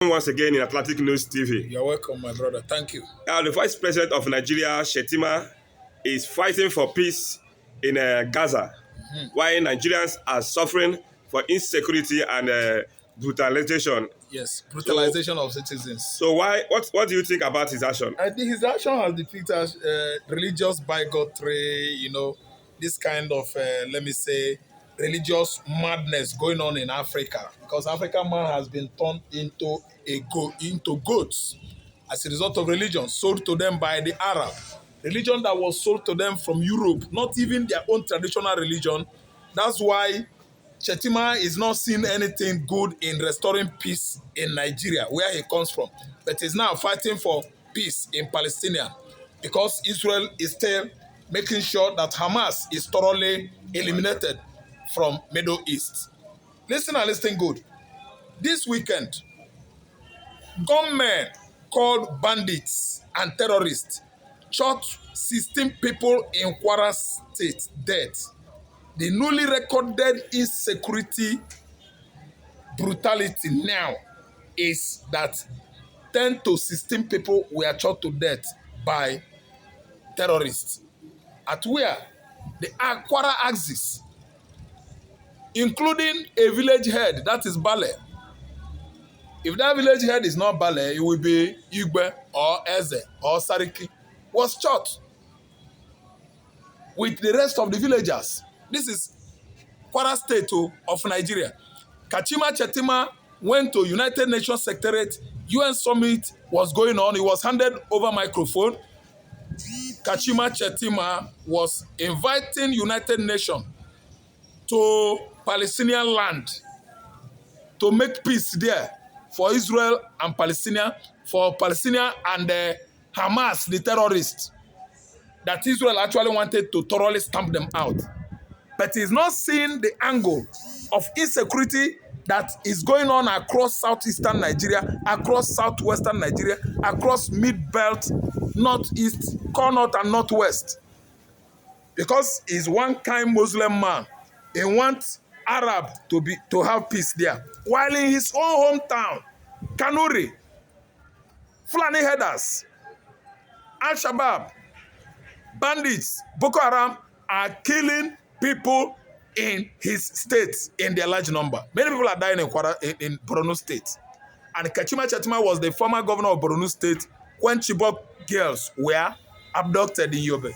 Once again in Atlantic News TV. You're welcome, my brother. Thank you. The Vice President of Nigeria, Shettima, is fighting for peace in Gaza, while Nigerians are suffering for insecurity and brutalization. Yes, brutalization of citizens. So what do you think about his action? I think his action has depicted religious bigotry, this kind of, let me say, religious madness going on in Africa. Because African man has been turned into goats as a result of religion sold to them by the Arab. Religion that was sold to them from Europe, not even their own traditional religion. That's why Shettima is not seeing anything good in restoring peace in Nigeria, where he comes from. But he's now fighting for peace in Palestine because Israel is still making sure that Hamas is thoroughly eliminated from Middle East. Listen and listen good. This weekend, gunmen called bandits and terrorists shot 16 people in Kwara State dead. The newly recorded insecurity brutality now is that 10 to 16 people were shot to death by terrorists. At where? The Kwara axis, including a village head, that is Bale. If that village head is not Bale, it will be Igbe or Eze or Sariki, was shot with the rest of the villagers. This is Kwara State of Nigeria. Kachima Shettima went to United Nations Secretariat. UN summit was going on. He was handed over microphone. Kachima Shettima was inviting United Nations to Palestinian land to make peace there for Israel and Palestine, for Palestine and Hamas, the terrorists, that Israel actually wanted to thoroughly stamp them out. But he's not seeing the angle of insecurity that is going on across southeastern Nigeria, across southwestern Nigeria, across mid-belt, northeast, core north and northwest. Because he's one kind Muslim man. He wants Arab to have peace there. While in his own hometown, Kanuri, Fulani headers, Al-Shabaab, bandits, Boko Haram are killing people in his state in their large number. Many people are dying in Borno State. And Kachima Shettima was the former governor of Borno State when Chibok girls were abducted in Yobe.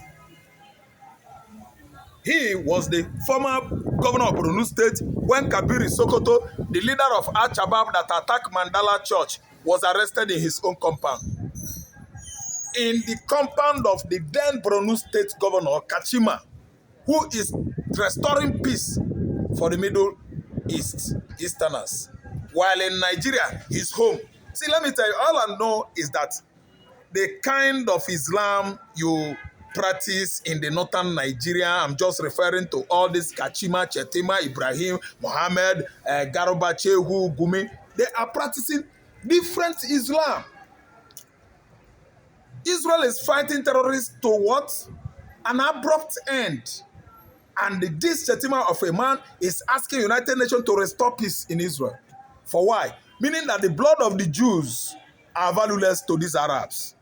He was the former governor of Borno State when Kabiri Sokoto, the leader of Al-Shabaab that attacked Mandala Church, was arrested in his own compound. In the compound of the then Borno State governor, Kachima, who is restoring peace for the Middle East, Easterners. While in Nigeria, his home. See, let me tell you, all I know is that the kind of Islam you practice in the northern Nigeria, I'm just referring to all this Kachima, Shettima, Ibrahim, Mohammed, Garuba, Chehu, Gumi. They are practicing different Islam. Israel is fighting terrorists to what? An abrupt end. And this Shettima of a man is asking United Nations to restore peace in Israel. For why? Meaning that the blood of the Jews are valueless to these Arabs.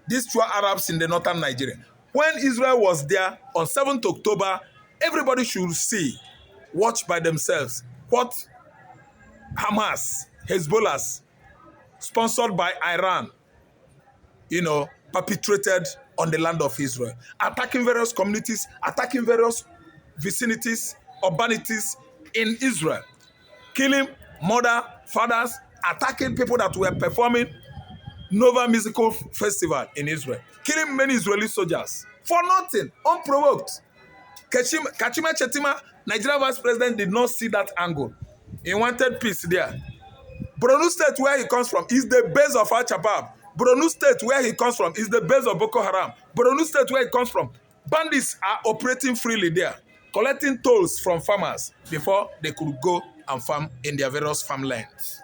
These two Arabs in the northern Nigeria. When Israel was there on 7th October, everybody should see, watch by themselves, what Hamas, Hezbollah, sponsored by Iran, perpetrated on the land of Israel, attacking various communities, attacking various vicinities, urbanities in Israel, killing mother, fathers, attacking people that were performing Nova Musical Festival in Israel, killing many Israeli soldiers for nothing, unprovoked. Kachima Shettima, Nigeria Vice President, did not see that angle. He wanted peace there. Borno State, where he comes from, is the base of Al-Shabaab. Borno State, where he comes from, is the base of Boko Haram. Borno State, where he comes from, bandits are operating freely there, collecting tolls from farmers before they could go and farm in their various farmlands.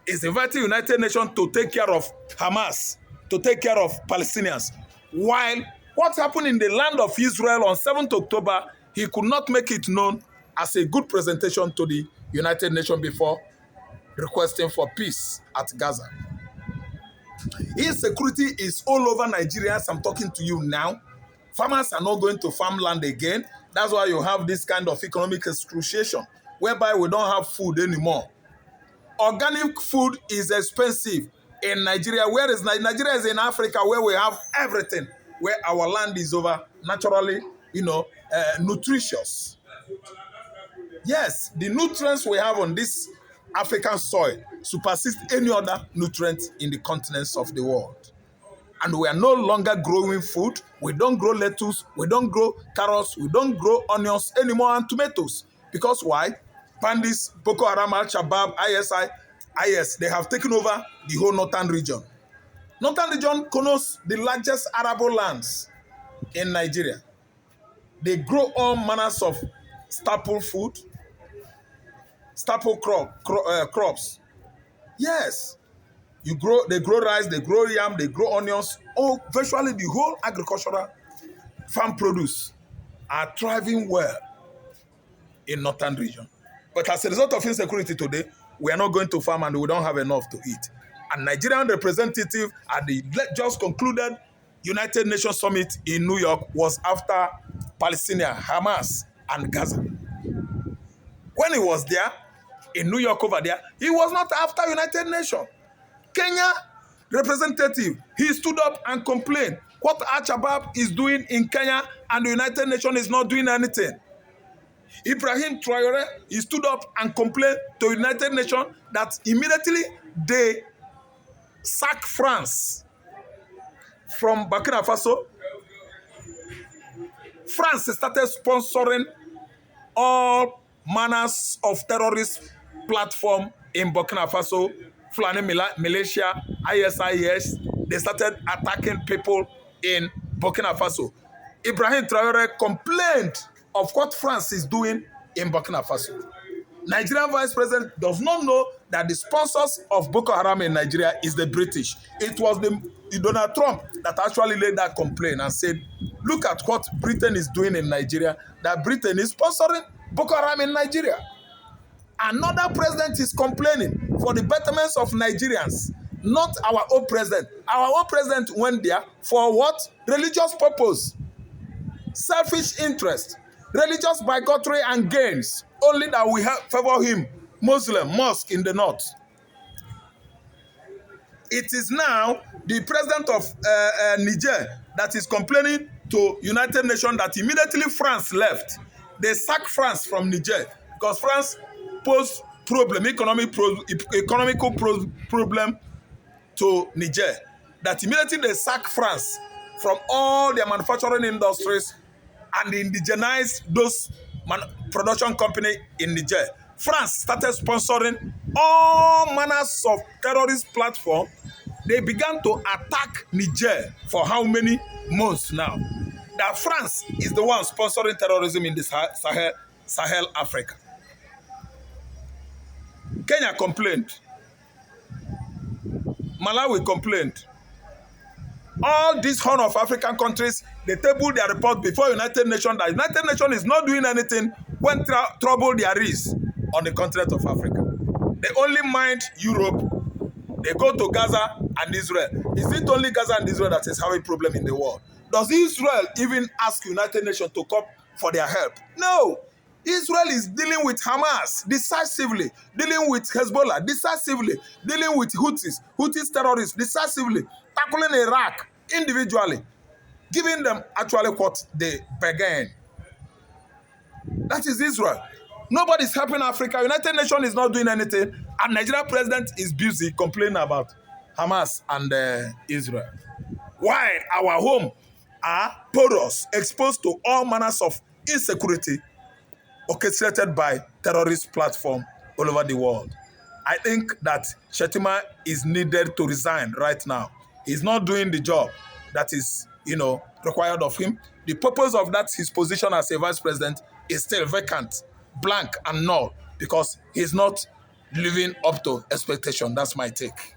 He's inviting United Nations to take care of Hamas, to take care of Palestinians. While what happened in the land of Israel on 7th October, he could not make it known as a good presentation to the United Nations before requesting for peace at Gaza. Insecurity is all over Nigeria as I'm talking to you now. Farmers are not going to farmland again. That's why you have this kind of economic excruciation, whereby we don't have food anymore. Organic food is expensive in Nigeria, whereas Nigeria is in Africa where we have everything, where our land is over naturally, nutritious. Yes, the nutrients we have on this African soil supersede any other nutrient in the continents of the world. And we are no longer growing food. We don't grow lettuce. We don't grow carrots. We don't grow onions anymore and tomatoes. Because why? Bandits, Boko Haram, Al-Shabaab, IS, they have taken over the whole northern region. Northern region connotes the largest arable lands in Nigeria. They grow all manners of staple food, staple crops. Yes. They grow rice, they grow yam, they grow onions. Oh, virtually the whole agricultural farm produce are thriving well in northern region. But as a result of insecurity today, we are not going to farm and we don't have enough to eat. And Nigerian representative at the just concluded United Nations Summit in New York was after Palestinian, Hamas, and Gaza. When he was there, in New York over there, he was not after United Nations. Kenya representative, he stood up and complained what Al-Shabaab is doing in Kenya and the United Nations is not doing anything. Ibrahim Traore, he stood up and complained to the United Nations that immediately they sacked France from Burkina Faso. France started sponsoring all manners of terrorist platform in Burkina Faso, Fulani militia, ISIS. They started attacking people in Burkina Faso. Ibrahim Traore complained of what France is doing in Burkina Faso. Nigerian vice president does not know that the sponsors of Boko Haram in Nigeria is the British. It was the Donald Trump that actually laid that complaint and said, look at what Britain is doing in Nigeria, that Britain is sponsoring Boko Haram in Nigeria. Another president is complaining for the betterment of Nigerians, not our own president. Our own president went there for what? Religious purpose, selfish interest, religious bigotry and gains, only that we favor him, Muslim, mosque in the north. It is now the president of Niger that is complaining to United Nations that immediately France left. They sacked France from Niger because France posed economical problem to Niger. That immediately they sacked France from all their manufacturing industries and indigenize those production company in Niger. France started sponsoring all manners of terrorist platform. They began to attack Niger for how many months now? That France is the one sponsoring terrorism in the Sahel Africa. Kenya complained. Malawi complained. All these Horn of African countries, they tabled their report before United Nations that United Nations is not doing anything when trouble there is on the continent of Africa. They only mind Europe. They go to Gaza and Israel. Is it only Gaza and Israel that is having a problem in the world? Does Israel even ask United Nations to come for their help? No. Israel is dealing with Hamas decisively, dealing with Hezbollah decisively, dealing with Houthis terrorists decisively, tackling Iraq individually, giving them actually what they began. That is Israel. Nobody is helping Africa. United Nations is not doing anything, and Nigerian president is busy complaining about Hamas and Israel. While our home are porous, exposed to all manners of insecurity orchestrated by terrorist platform all over the world. I think that Shettima is needed to resign right now. He's not doing the job that is, required of him. The purpose of that, his position as a vice president, is still vacant, blank and null, because he's not living up to expectation. That's my take.